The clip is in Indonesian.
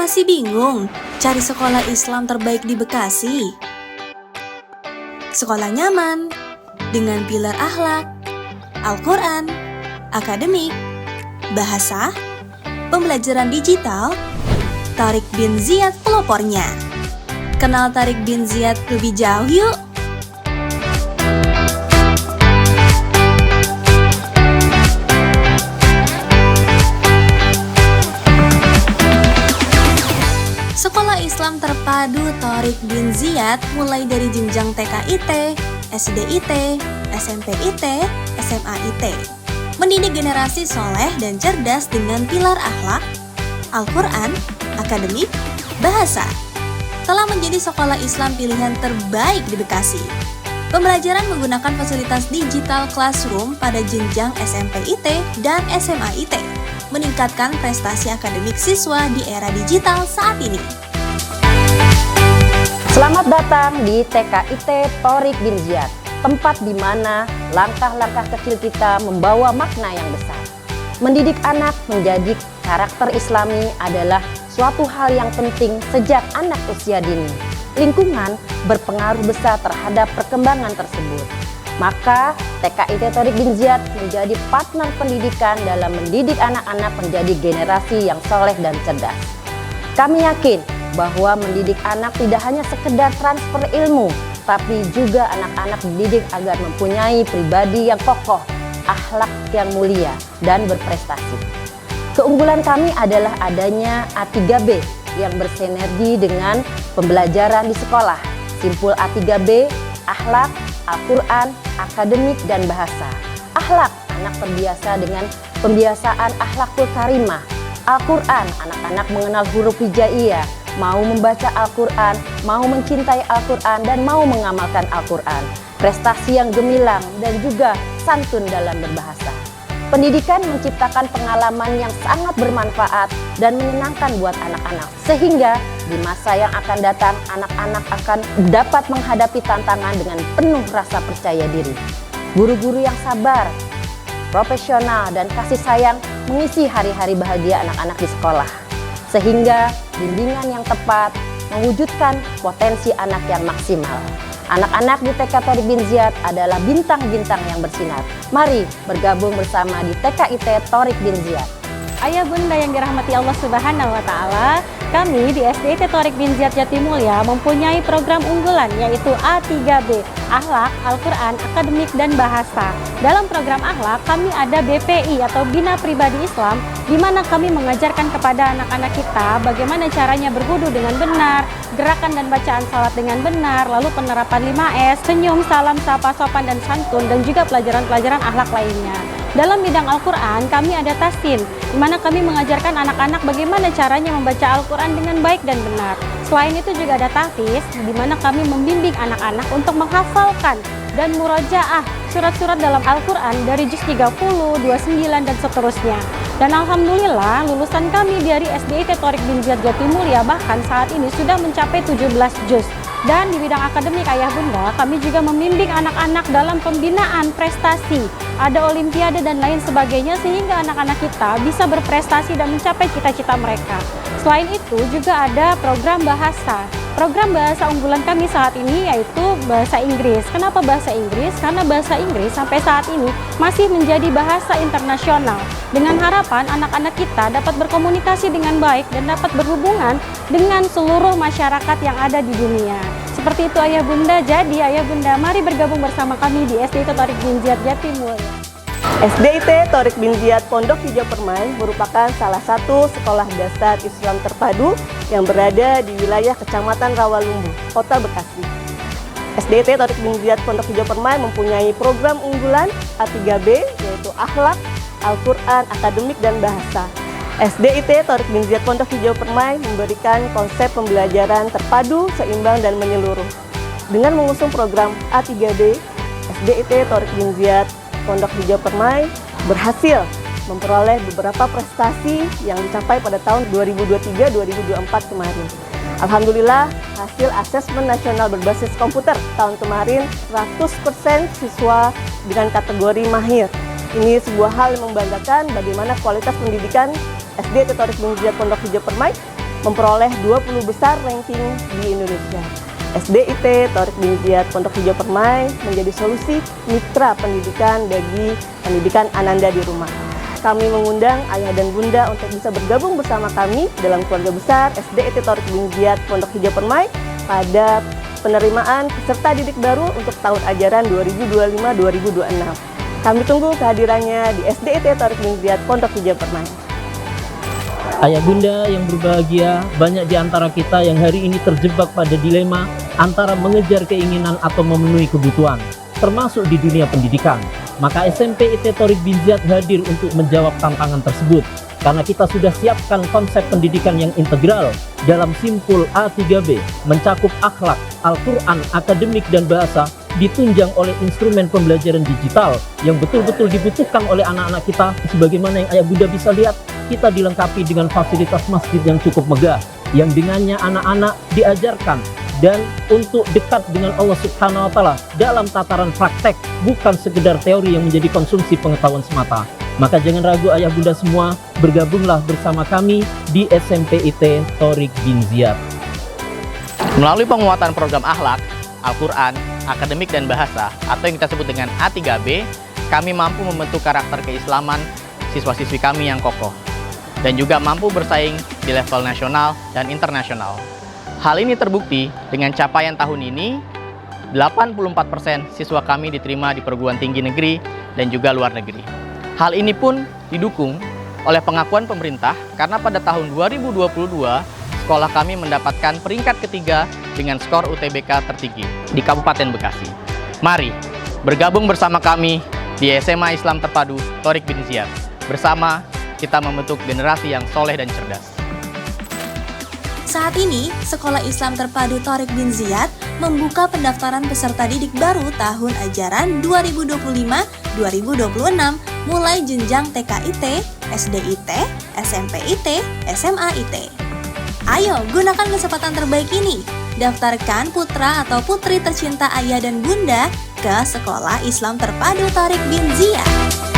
Masih bingung cari sekolah Islam terbaik di Bekasi? Sekolah nyaman, dengan pilar akhlak, Al-Quran, akademik, bahasa, pembelajaran digital, Tariq bin Ziyad pelopornya. Kenal Tariq bin Ziyad lebih jauh yuk! Sekolah Islam terpadu Tariq bin Ziyad mulai dari jenjang TK-IT, SD-IT, SMP-IT, SMA-IT. Mendidik generasi soleh dan cerdas dengan pilar akhlak, Al-Quran, akademik, bahasa. Telah menjadi sekolah Islam pilihan terbaik di Bekasi. Pembelajaran menggunakan fasilitas digital classroom pada jenjang SMP-IT dan SMA-IT. Meningkatkan prestasi akademik siswa di era digital saat ini. Selamat datang di TK-IT Tariq bin Ziyad, tempat di mana langkah-langkah kecil kita membawa makna yang besar. Mendidik anak menjadi karakter Islami adalah suatu hal yang penting sejak anak usia dini. Lingkungan berpengaruh besar terhadap perkembangan tersebut. Maka TK-IT Tariq bin Ziyad menjadi partner pendidikan dalam mendidik anak-anak menjadi generasi yang soleh dan cerdas. Kami yakin bahwa mendidik anak tidak hanya sekedar transfer ilmu, tapi juga anak-anak dididik agar mempunyai pribadi yang kokoh, akhlak yang mulia, dan berprestasi. Keunggulan kami adalah adanya A3B yang bersinergi dengan pembelajaran di sekolah. Simpul A3B, akhlak, Al-Quran, akademik, dan bahasa. Akhlak, anak terbiasa dengan pembiasaan akhlakul karimah. Al-Quran, anak-anak mengenal huruf hijaiyah, mau membaca Al-Quran, mau mencintai Al-Quran, dan mau mengamalkan Al-Quran. Prestasi yang gemilang dan juga santun dalam berbahasa. Pendidikan menciptakan pengalaman yang sangat bermanfaat dan menyenangkan buat anak-anak. Sehingga di masa yang akan datang, anak-anak akan dapat menghadapi tantangan dengan penuh rasa percaya diri. Guru-guru yang sabar, profesional, dan kasih sayang mengisi hari-hari bahagia anak-anak di sekolah. Sehingga bimbingan yang tepat mewujudkan potensi anak yang maksimal. Anak-anak di TK Tariq bin Ziyad adalah bintang-bintang yang bersinar. Mari bergabung bersama di TK-IT Tariq bin Ziyad. Ayah bunda yang dirahmati Allah Subhanahu wa Ta'ala, kami di SD-IT Tariq bin Ziyad Jatimulya mempunyai program unggulan yaitu A3B, Akhlak, Al-Quran, Akademik, dan Bahasa. Dalam program Akhlak, kami ada BPI atau Bina Pribadi Islam, di mana kami mengajarkan kepada anak-anak kita bagaimana caranya berwudu dengan benar, gerakan dan bacaan salat dengan benar, lalu penerapan 5S, senyum, salam, sapa, sopan, dan santun, dan juga pelajaran-pelajaran akhlak lainnya. Dalam bidang Al-Quran, kami ada Tasin, di mana kami mengajarkan anak-anak bagaimana caranya membaca Al-Quran dengan baik dan benar. Selain itu juga ada Tahfiz, di mana kami membimbing anak-anak untuk menghafalkan dan murajaah surat-surat dalam Al-Quran dari juz 30, 29, dan seterusnya. Dan Alhamdulillah, lulusan kami dari SD-IT Tariq bin Ziyad Jatimulya bahkan saat ini sudah mencapai 17 juz. Dan di bidang akademik ayah bunda, kami juga membimbing anak-anak dalam pembinaan prestasi, ada olimpiade dan lain sebagainya sehingga anak-anak kita bisa berprestasi dan mencapai cita-cita mereka. Selain itu juga ada program bahasa. Program bahasa unggulan kami saat ini yaitu bahasa Inggris. Kenapa bahasa Inggris? Karena bahasa Inggris sampai saat ini masih menjadi bahasa internasional. Dengan harapan anak-anak kita dapat berkomunikasi dengan baik dan dapat berhubungan dengan seluruh masyarakat yang ada di dunia. Seperti itu ayah bunda, jadi ayah bunda mari bergabung bersama kami di SD-IT Tariq bin Ziyad Jatimulya. SD-IT Tariq bin Ziyad Pondok Hijau Permai merupakan salah satu sekolah dasar Islam terpadu yang berada di wilayah Kecamatan Rawalumbu, Kota Bekasi. SD-IT Tariq bin Ziyad Pondok Hijau Permai mempunyai program unggulan A3B yaitu Akhlak, Al-Quran, Akademik, dan Bahasa. SD-IT Tariq bin Ziyad Pondok Hijau Permai memberikan konsep pembelajaran terpadu, seimbang, dan menyeluruh. Dengan mengusung program A3B, SD-IT Tariq bin Ziyad Pondok Hijau Permai berhasil memperoleh beberapa prestasi yang dicapai pada tahun 2023-2024 kemarin. Alhamdulillah, hasil asesmen nasional berbasis komputer tahun kemarin 100% siswa dengan kategori mahir. Ini sebuah hal yang membanggakan bagaimana kualitas pendidikan SD-IT Tariq bin Ziyad Pondok Hijau Permai memperoleh 20 besar ranking di Indonesia. SDIT Thorik bin Ziyad Pondok Hijau Permai menjadi solusi mitra pendidikan bagi pendidikan Ananda di rumah. Kami mengundang ayah dan bunda untuk bisa bergabung bersama kami dalam keluarga besar SDIT Thorik bin Ziyad Pondok Hijau Permai pada penerimaan peserta didik baru untuk tahun ajaran 2025-2026. Kami tunggu kehadirannya di SDIT Thorik bin Ziyad Pondok Hijau Permai. Ayah bunda yang berbahagia, banyak di antara kita yang hari ini terjebak pada dilema antara mengejar keinginan atau memenuhi kebutuhan, termasuk di dunia pendidikan. Maka SMP IT Thorik bin Ziyad hadir untuk menjawab tantangan tersebut. Karena kita sudah siapkan konsep pendidikan yang integral dalam simpul A3B, mencakup akhlak, Al-Quran, akademik, dan bahasa, ditunjang oleh instrumen pembelajaran digital yang betul-betul dibutuhkan oleh anak-anak kita. Sebagaimana yang ayah bunda bisa lihat, kita dilengkapi dengan fasilitas masjid yang cukup megah, yang dengannya anak-anak diajarkan dan untuk dekat dengan Allah Subhanahu wa Ta'ala dalam tataran praktek, bukan sekedar teori yang menjadi konsumsi pengetahuan semata. Maka jangan ragu ayah bunda semua, bergabunglah bersama kami di SMP IT Thorik bin Ziyad. Melalui penguatan program akhlak, Al-Quran, akademik, dan bahasa atau yang kita sebut dengan A3B, kami mampu membentuk karakter keislaman siswa-siswi kami yang kokoh dan juga mampu bersaing di level nasional dan internasional. Hal ini terbukti dengan capaian tahun ini, 84% siswa kami diterima di perguruan tinggi negeri dan juga luar negeri. Hal ini pun didukung oleh pengakuan pemerintah karena pada tahun 2022, sekolah kami mendapatkan peringkat ketiga dengan skor UTBK tertinggi di Kabupaten Bekasi. Mari bergabung bersama kami di SMA Islam Terpadu Thorik bin Ziyad. Bersama kita membentuk generasi yang soleh dan cerdas. Saat ini, Sekolah Islam Terpadu Thorik bin Ziyad membuka pendaftaran peserta didik baru tahun ajaran 2025-2026 mulai jenjang TKIT, SDIT, SMPIT, SMAIT. Ayo, gunakan kesempatan terbaik ini. Daftarkan putra atau putri tercinta ayah dan bunda ke Sekolah Islam Terpadu Thorik bin Ziyad.